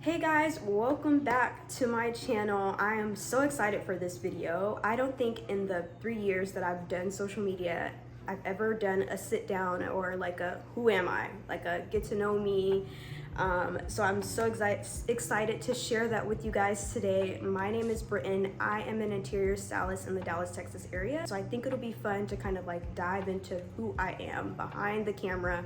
Hey guys, welcome back to my channel. I am so excited for this video. I don't think in the 3 years that I've done social media, I've ever done a sit down or like a who am I, like a get to know me. So I'm so excited to share that with you guys today. My name is Britton. I am an interior stylist in the Dallas, Texas area. So I think it'll be fun to kind of like dive into who I am behind the camera,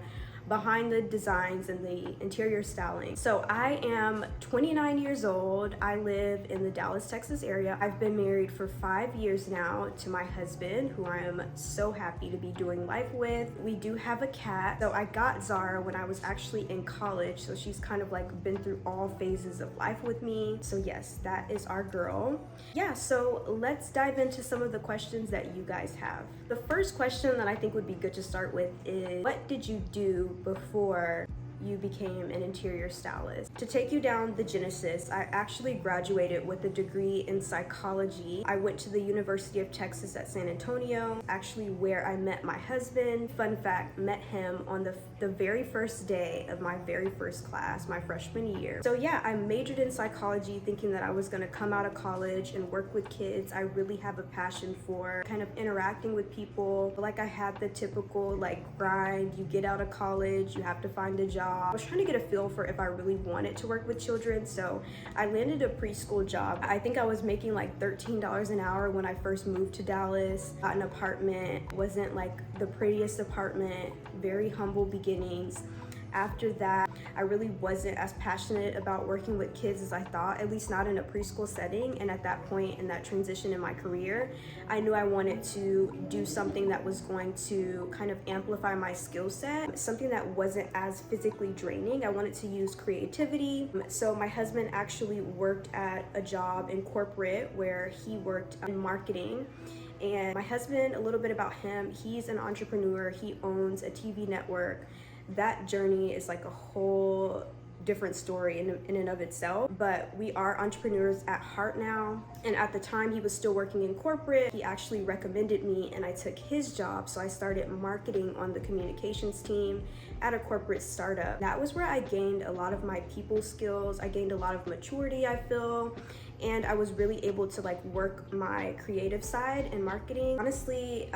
behind the designs and the interior styling. So I am 29 years old. I live in the Dallas, Texas area. I've been married for 5 years now to my husband, who I am so happy to be doing life with. We do have a cat. So I got Zara when I was actually in college. So she's kind of like been through all phases of life with me. So yes, that is our girl. Yeah, so let's dive into some of the questions that you guys have. The first question that I think would be good to start with is, what did you do before you became an interior stylist? To take you down the genesis, I actually graduated with a degree in psychology. I went to the University of Texas at San Antonio, actually where I met my husband. Fun fact, met him on the very first day of my very first class, my freshman year. So yeah, I majored in psychology thinking that I was gonna come out of college and work with kids. I really have a passion for kind of interacting with people. Like I had the typical like grind, you get out of college, you have to find a job. I was trying to get a feel for if I really wanted to work with children, so I landed a preschool job. I think I was making like $13 an hour when I first moved to Dallas. Got an apartment, wasn't like the prettiest apartment, very humble beginnings. After that, I really wasn't as passionate about working with kids as I thought, at least not in a preschool setting. And at that point in that transition in my career, I knew I wanted to do something that was going to kind of amplify my skill set, something that wasn't as physically draining. I wanted to use creativity. So my husband actually worked at a job in corporate where he worked in marketing. And my husband, a little bit about him, he's an entrepreneur. He owns a TV network. That journey is like a whole different story in and of itself, but we are entrepreneurs at heart now. And at the time he was still working in corporate, he actually recommended me and I took his job. So I started marketing on the communications team at a corporate startup. That was where I gained a lot of my people skills. I gained a lot of maturity, I feel, and I was really able to like work my creative side in marketing. Honestly,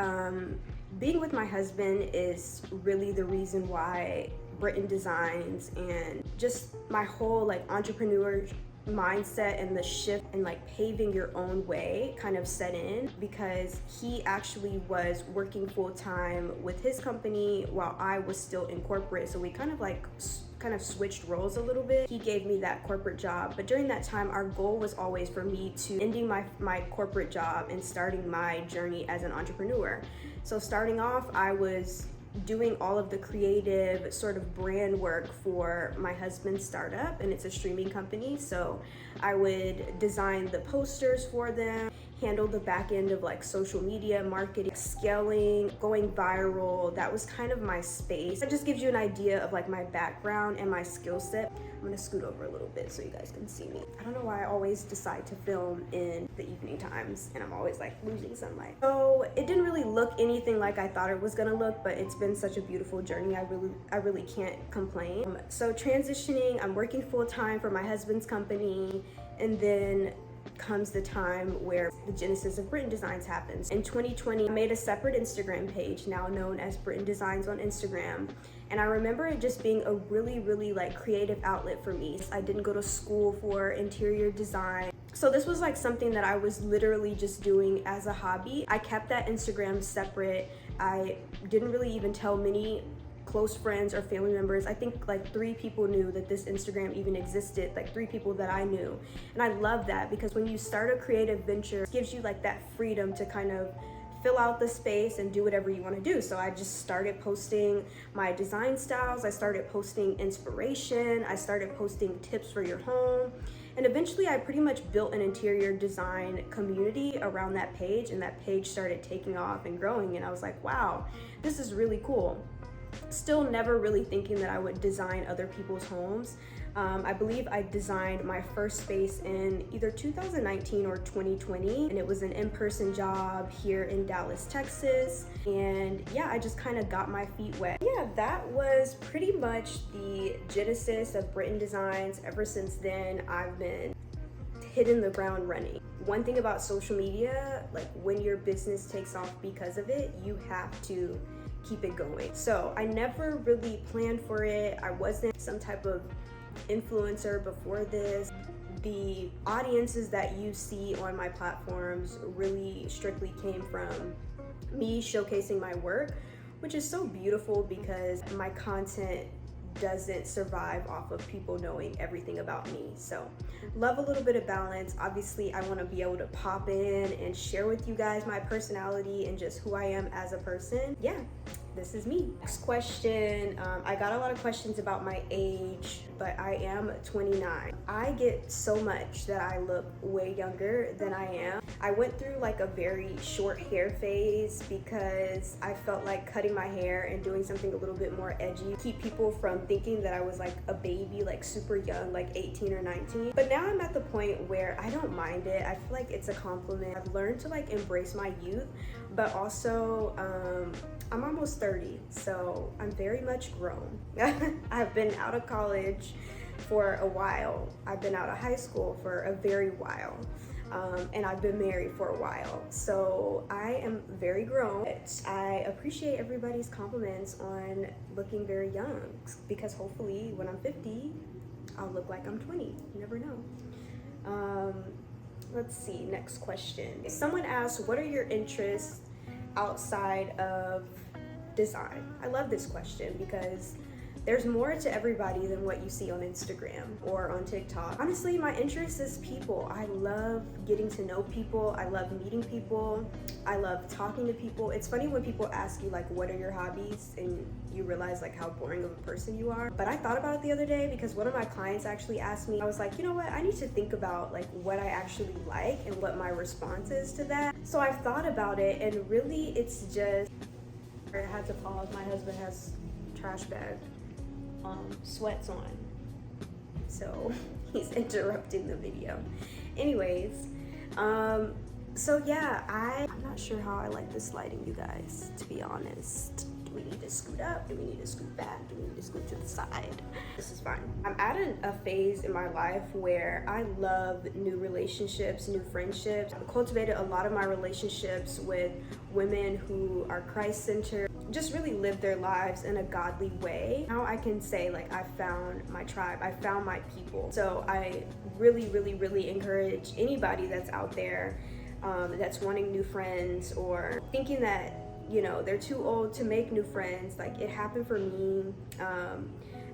being with my husband is really the reason why Britton Designs and just my whole like entrepreneur mindset and the shift and like paving your own way kind of set in, because he actually was working full-time with his company while I was still in corporate. So we kind of switched roles a little bit. He gave me that corporate job, but during that time our goal was always for me to ending my corporate job and starting my journey as an entrepreneur. So starting off, I was doing all of the creative sort of brand work for my husband's startup, and it's a streaming company. So I would design the posters for them, handle the back end of like social media marketing, scaling, going viral. That was kind of my space. That just gives you an idea of like my background and my skill set. I'm gonna scoot over a little bit so you guys can see me. I don't know why I always decide to film in the evening times and I'm always like losing sunlight. So it didn't really look anything like I thought it was gonna look, but it's been such a beautiful journey. I really can't complain. So transitioning, I'm working full-time for my husband's company, and then comes the time where the genesis of Britton Designs happens. In 2020, I made a separate Instagram page, now known as Britton Designs on Instagram. And I remember it just being a really like creative outlet for me. I didn't go to school for interior design. So this was like something that I was literally just doing as a hobby. I kept that Instagram separate. I didn't really even tell many close friends or family members. I think like 3 people knew that this Instagram even existed, like 3 people that I knew. And I love that, because when you start a creative venture, it gives you like that freedom to kind of fill out the space and do whatever you want to do. So I just started posting my design styles. I started posting inspiration. I started posting tips for your home. And eventually I pretty much built an interior design community around that page, and that page started taking off and growing. And I was like, wow, this is really cool. Still never really thinking that I would design other people's homes. I believe I designed my first space in either 2019 or 2020, and it was an in-person job here in Dallas, Texas. And yeah, I just kind of got my feet wet. Yeah, that was pretty much the genesis of Britain Designs. Ever since then, I've been hitting the ground running. One thing about social media, like when your business takes off because of it, you have to keep it going. So I never really planned for it. I wasn't some type of influencer before this. The audiences that you see on my platforms really strictly came from me showcasing my work, which is so beautiful because my content doesn't survive off of people knowing everything about me. So love a little bit of balance. Obviously, I want to be able to pop in and share with you guys my personality and just who I am as a person. Yeah, this is me. Next question. I got a lot of questions about my age, but I am 29. I get so much that I look way younger than I am. I went through like a very short hair phase because I felt like cutting my hair and doing something a little bit more edgy keep people from thinking that I was like a baby, like super young, like 18 or 19. But now I'm at the point where I don't mind it. I feel like it's a compliment. I've learned to like embrace my youth, but also I'm almost 30, so I'm very much grown. I've been out of college for a while. I've been out of high school for a very while. And I've been married for a while. So I am very grown. I appreciate everybody's compliments on looking very young, because hopefully when I'm 50, I'll look like I'm 20. You never know. Let's see, next question. Someone asked, what are your interests outside of design? I love this question because there's more to everybody than what you see on Instagram or on TikTok. Honestly, my interest is people. I love getting to know people. I love meeting people. I love talking to people. It's funny when people ask you like, what are your hobbies? And you realize like how boring of a person you are. But I thought about it the other day because one of my clients actually asked me, I was like, you know what? I need to think about like what I actually like and what my response is to that. So I've thought about it, and really it's just, I had to pause. My husband has trash bag sweats on, so he's interrupting the video. Anyways, so yeah, I'm not sure how I like this lighting, you guys, to be honest. Do we need to scoot up? Do we need to scoot back? Do we need to scoot to the side? This is fine. I'm at a phase in my life where I love new relationships, new friendships. I've cultivated a lot of my relationships with women who are Christ-centered, just really live their lives in a godly way. Now I can say like I found my tribe, I found my people. So I really encourage anybody that's out there that's wanting new friends or thinking that, you know, they're too old to make new friends. Like it happened for me.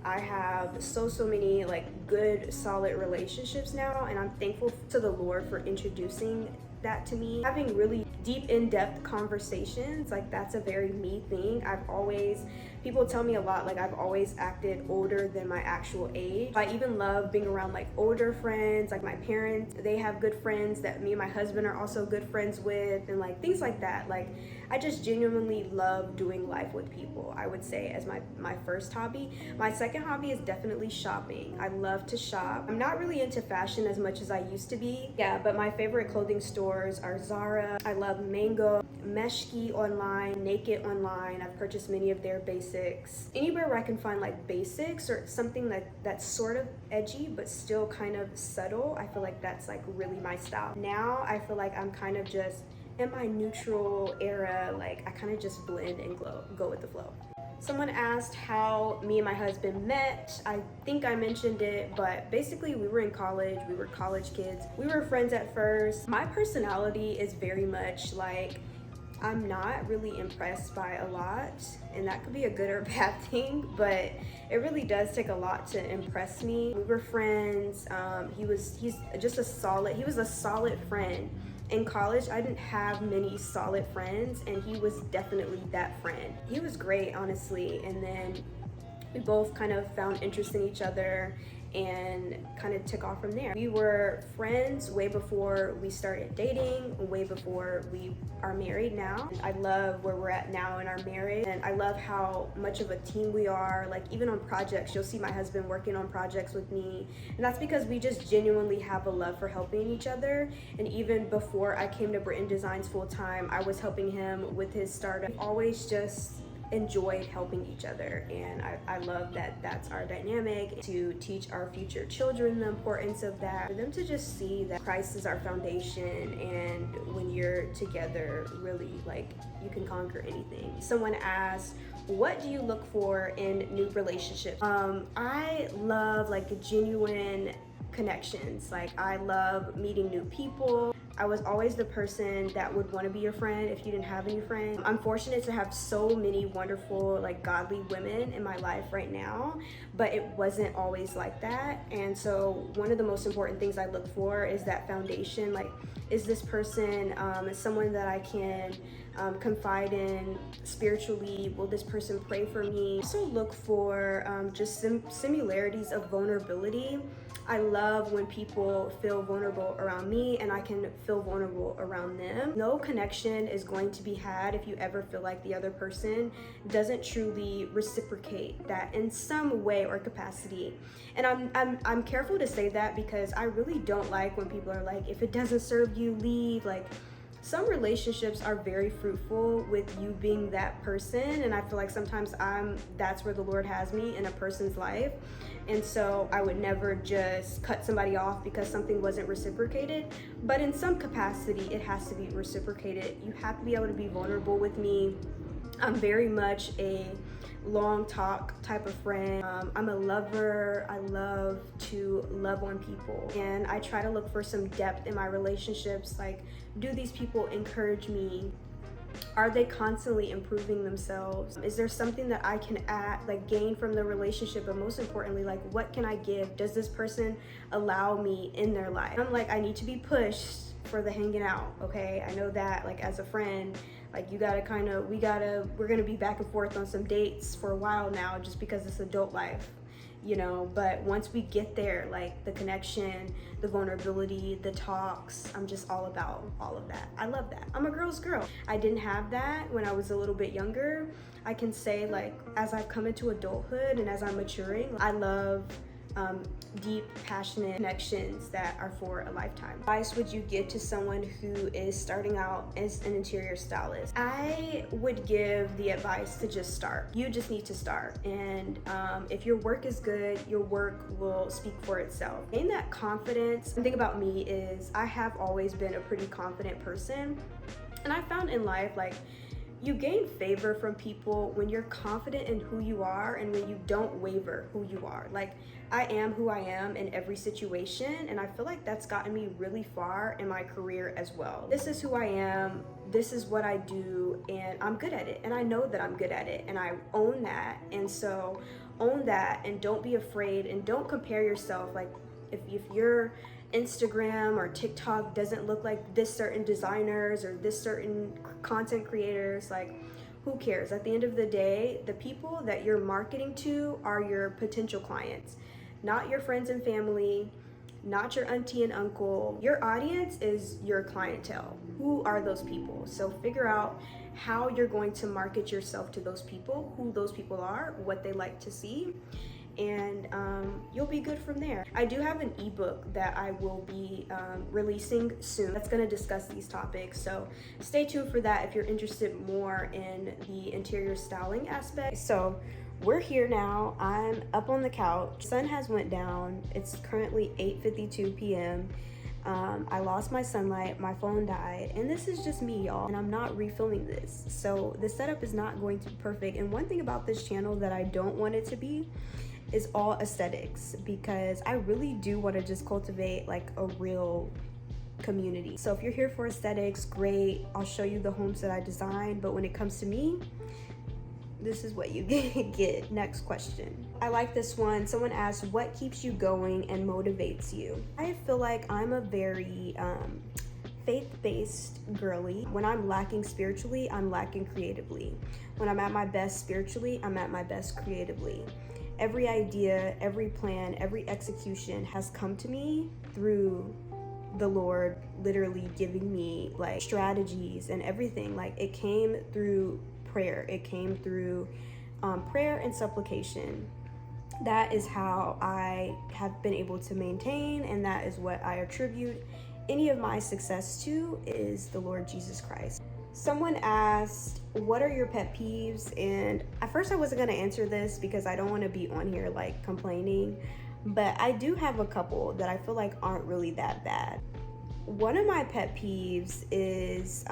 I have so many like good solid relationships now, and I'm thankful to the Lord for introducing that to me. Having really deep in-depth conversations, like that's a very me thing. People tell me a lot, like I've always acted older than my actual age. I even love being around like older friends, like my parents, they have good friends that me and my husband are also good friends with, and like things like that. Like I just genuinely love doing life with people, I would say, as my first hobby. My second hobby is definitely shopping. I love to shop. I'm not really into fashion as much as I used to be. Yeah, but my favorite clothing stores are Zara. I love Mango, Meshki online, Naked online. I've purchased many of their basics. Anywhere where I can find like basics or something that's sort of edgy but still kind of subtle, I feel like that's like really my style. Now I feel like I'm kind of just in my neutral era, like I kind of just blend and go with the flow. Someone asked how me and my husband met. I think I mentioned it, but basically we were in college. We were college kids. We were friends at first. My personality is very much like, I'm not really impressed by a lot, and that could be a good or bad thing, but it really does take a lot to impress me. We were friends. He was a solid friend. In college, I didn't have many solid friends, and he was definitely that friend. He was great, honestly, and then we both kind of found interest in each other, and kind of took off from there. We were friends way before we started dating, way before we are married now. I love where we're at now in our marriage, and I love how much of a team we are. Like, even on projects, you'll see my husband working on projects with me, and that's because we just genuinely have a love for helping each other. And even before I came to Britain Designs full time, I was helping him with his startup. We've always just enjoyed helping each other, and I love that that's our dynamic. To teach our future children the importance of that, for them to just see that Christ is our foundation, and when you're together, really, like, you can conquer anything. Someone asked, what do you look for in new relationships? I love like genuine connections. Like, I love meeting new people. I was always the person that would want to be your friend if you didn't have any friends. I'm fortunate to have so many wonderful, like, godly women in my life right now, but it wasn't always like that. And so one of the most important things I look for is that foundation. Like, is this person is someone that I can confide in spiritually? Will this person pray for me? I also look for just similarities of vulnerability. I love when people feel vulnerable around me and I can feel vulnerable around them. No connection is going to be had if you ever feel like the other person doesn't truly reciprocate that in some way or capacity. And I'm careful to say that, because I really don't like when people are like, if it doesn't serve you, leave. Like, some relationships are very fruitful with you being that person, and I feel like sometimes that's where the Lord has me, in a person's life. And so I would never just cut somebody off because something wasn't reciprocated, but in some capacity it has to be reciprocated. You have to be able to be vulnerable with me. I'm very much a long talk type of friend. I'm a lover. I love to love on people, and I try to look for some depth in my relationships. Like, do these people encourage me? Are they constantly improving themselves? Is there something that I can add, like, gain from the relationship? But most importantly, like, what can I give? Does this person allow me in their life? I'm like, I need to be pushed for the hanging out, okay? I know that, like, as a friend, like, you gotta we're gonna be back and forth on some dates for a while now, just because it's adult life, you know. But once we get there, like, the connection, the vulnerability, the talks, I'm just all about all of that. I love that. I'm a girl's girl. I didn't have that when I was a little bit younger. I can say, like, as I've come into adulthood and as I'm maturing, I love deep, passionate connections that are for a lifetime. What advice would you give to someone who is starting out as an interior stylist? I would give the advice to just start. You just need to start. And if your work is good, your work will speak for itself. Gain that confidence. The thing about me is I have always been a pretty confident person. And I found in life, like, you gain favor from people when you're confident in who you are and when you don't waver who you are. Like, I am who I am in every situation, and I feel like that's gotten me really far in my career as well. This is who I am, this is what I do, and I'm good at it, and I know that I'm good at it, and I own that. And so own that, and don't be afraid, and don't compare yourself. Like, if your Instagram or TikTok doesn't look like this certain designers or this certain content creators, like, who cares? At the end of the day, the people that you're marketing to are your potential clients, not your friends and family, not your auntie and uncle. Your audience is your clientele. Who are those people? So figure out how you're going to market yourself to those people, who those people are, what they like to see, and you'll be good from there. I do have an ebook that I will be releasing soon that's going to discuss these topics, so stay tuned for that if you're interested more in the interior styling aspect. So we're here now. I'm up on the couch. Sun has went down. It's currently 8:52 p.m. I lost my sunlight, my phone died, and this is just me, y'all, and I'm not refilming this, so the setup is not going to be perfect. And one thing about this channel that I don't want it to be is all aesthetics, because I really do want to just cultivate, like, a real community. So if you're here for aesthetics, great, I'll show you the homes that I design, but when it comes to me, this is what you get. Next question. I like this one. Someone asked, what keeps you going and motivates you? I feel like I'm a very faith-based girly. When I'm lacking spiritually, I'm lacking creatively. When I'm at my best spiritually, I'm at my best creatively. every idea, every plan, every execution has come to me through the Lord literally giving me like strategies and everything. Like it came through prayer. It came through prayer and supplication. That is how I have been able to maintain, and that is what I attribute any of my success to, is the Lord Jesus Christ. Someone asked, what are your pet peeves? And at first I wasn't going to answer this because I don't want to be on here like complaining, but I do have a couple that I feel like aren't really that bad. One of my pet peeves is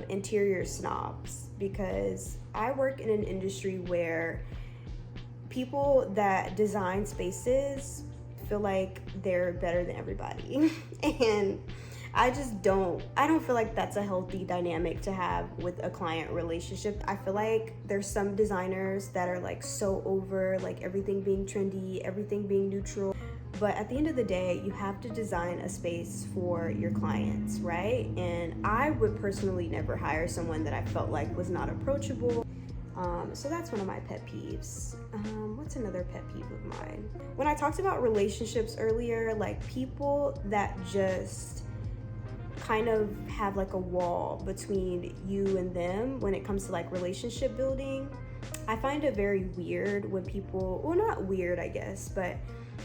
interior snobs, because I work in an industry where people that design spaces feel like they're better than everybody. And I don't feel like that's a healthy dynamic to have with a client relationship. I feel like there's some designers that are like so over like everything being trendy, everything being neutral. But at the end of the day, you have to design a space for your clients, right? And I would personally never hire someone that I felt like was not approachable. So that's one of my pet peeves. What's another pet peeve of mine? When I talked about relationships earlier, like people that just kind of have like a wall between you and them when it comes to like relationship building. I find it very weird when people, well, not weird, I guess, but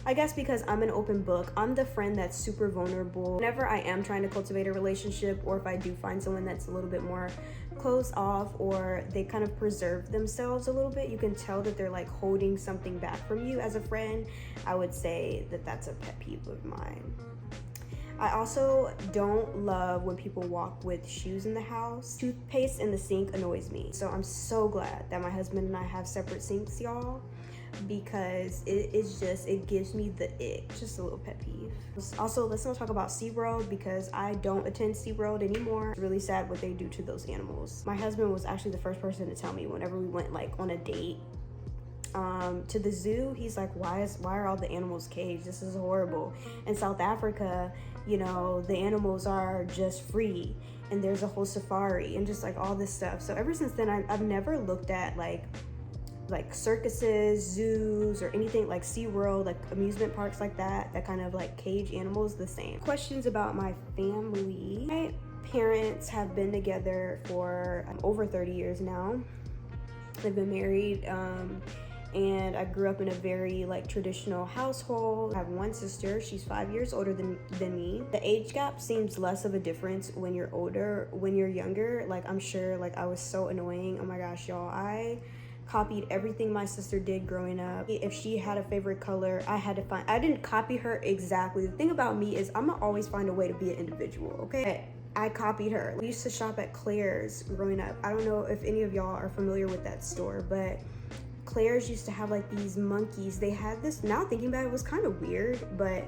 I guess because I'm an open book, I'm the friend that's super vulnerable. Whenever I am trying to cultivate a relationship, or if I do find someone that's a little bit more closed off, or they kind of preserve themselves a little bit, you can tell that they're like holding something back from you as a friend. I would say that that's a pet peeve of mine. I also don't love when people walk with shoes in the house. Toothpaste in the sink annoys me. So I'm so glad that my husband and I have separate sinks, y'all, because it gives me the ick. Just a little pet peeve. Also, let's not talk about SeaWorld, because I don't attend SeaWorld anymore. It's really sad what they do to those animals. My husband was actually the first person to tell me whenever we went like on a date to the zoo. He's like, why are all the animals caged? This is horrible. In South Africa, you know, the animals are just free, and there's a whole safari and just like all this stuff. So ever since then, I've never looked at like circuses, zoos, or anything like SeaWorld, like amusement parks like that kind of like cage animals the same. Questions about my family. My parents have been together for over 30 years now. They've been married, and I grew up in a very like traditional household. I have one sister. She's 5 years older than me. The age gap seems less of a difference when you're older. When you're younger, like I'm sure like I was so annoying. Oh my gosh, y'all. I copied everything my sister did growing up. If she had a favorite color, I didn't copy her exactly. The thing about me is I'm gonna always find a way to be an individual, okay? I copied her. We used to shop at Claire's growing up. I don't know if any of y'all are familiar with that store, but Claire's used to have like these monkeys. They had this, now thinking about it, was kind of weird, but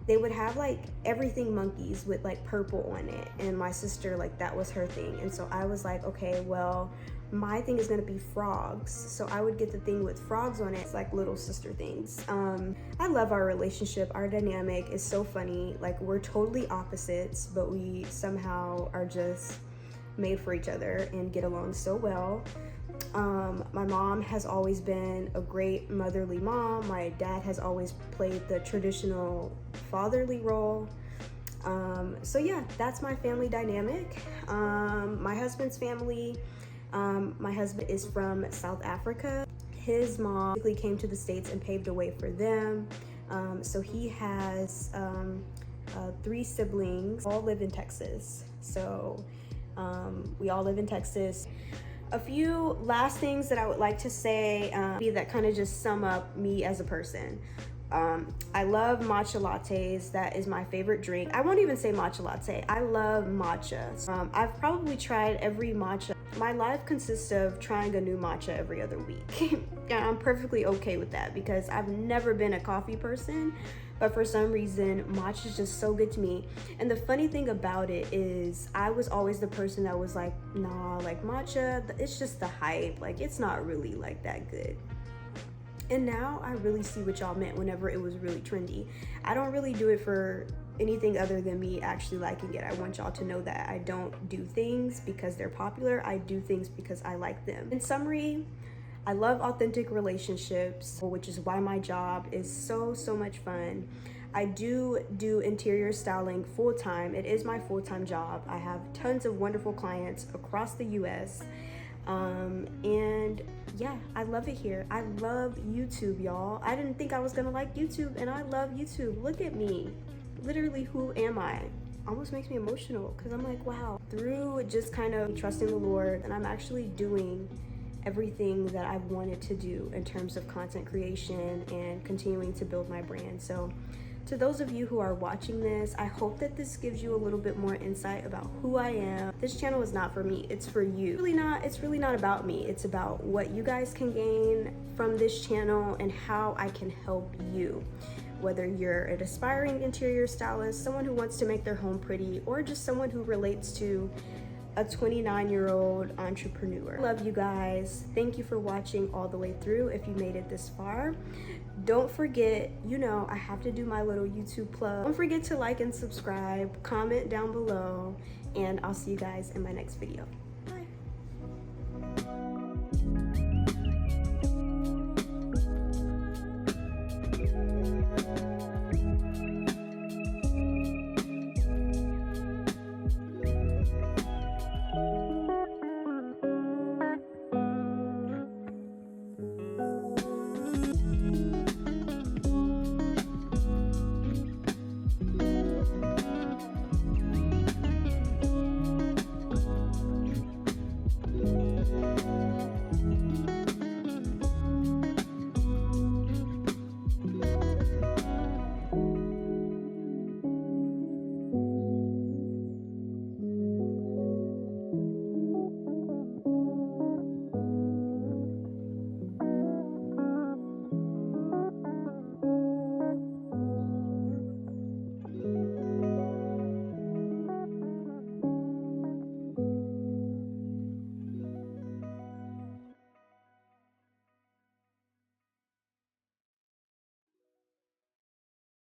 they would have like everything monkeys with like purple on it. And my sister, like that was her thing. And so I was like, okay, well, my thing is gonna be frogs. So I would get the thing with frogs on it. It's like little sister things. I love our relationship. Our dynamic is so funny. Like we're totally opposites, but we somehow are just made for each other and get along so well. My mom has always been a great motherly mom. My dad has always played the traditional fatherly role. So yeah, that's my family dynamic. My husband's family, my husband is from South Africa. His mom basically came to the States and paved the way for them. So he has 3 siblings, all live in Texas. So we all live in Texas. A few last things that I would like to say that kind of just sum up me as a person. I love matcha lattes. That is my favorite drink. I won't even say matcha latte. I love matcha. I've probably tried every matcha. My life consists of trying a new matcha every other week. And I'm perfectly okay with that because I've never been a coffee person, but for some reason, matcha is just so good to me. And the funny thing about it is I was always the person that was like, nah, like matcha, it's just the hype. Like it's not really like that good. And now I really see what y'all meant whenever it was really trendy. I don't really do it for anything other than me actually liking it. I want y'all to know that I don't do things because they're popular. I do things because I like them. In summary, I love authentic relationships, which is why my job is so much fun. I do interior styling full-time. It is my full-time job. I have tons of wonderful clients across the US. And yeah, I love it here. I love YouTube, y'all. I didn't think I was gonna like YouTube, and I love YouTube. Look at me. Literally, who am I? Almost makes me emotional because I'm like, wow. Through just kind of trusting the Lord, and I'm actually doing everything that I've wanted to do in terms of content creation and continuing to build my brand. So to those of you who are watching this, I hope that this gives you a little bit more insight about who I am. This channel is not for me, it's for you. It's really not about me. It's about what you guys can gain from this channel and how I can help you. Whether you're an aspiring interior stylist, someone who wants to make their home pretty, or just someone who relates to a 29-year-old entrepreneur. Love you guys. Thank you for watching all the way through if you made it this far. Don't forget, I have to do my little YouTube plug. Don't forget to like and subscribe, comment down below, and I'll see you guys in my next video.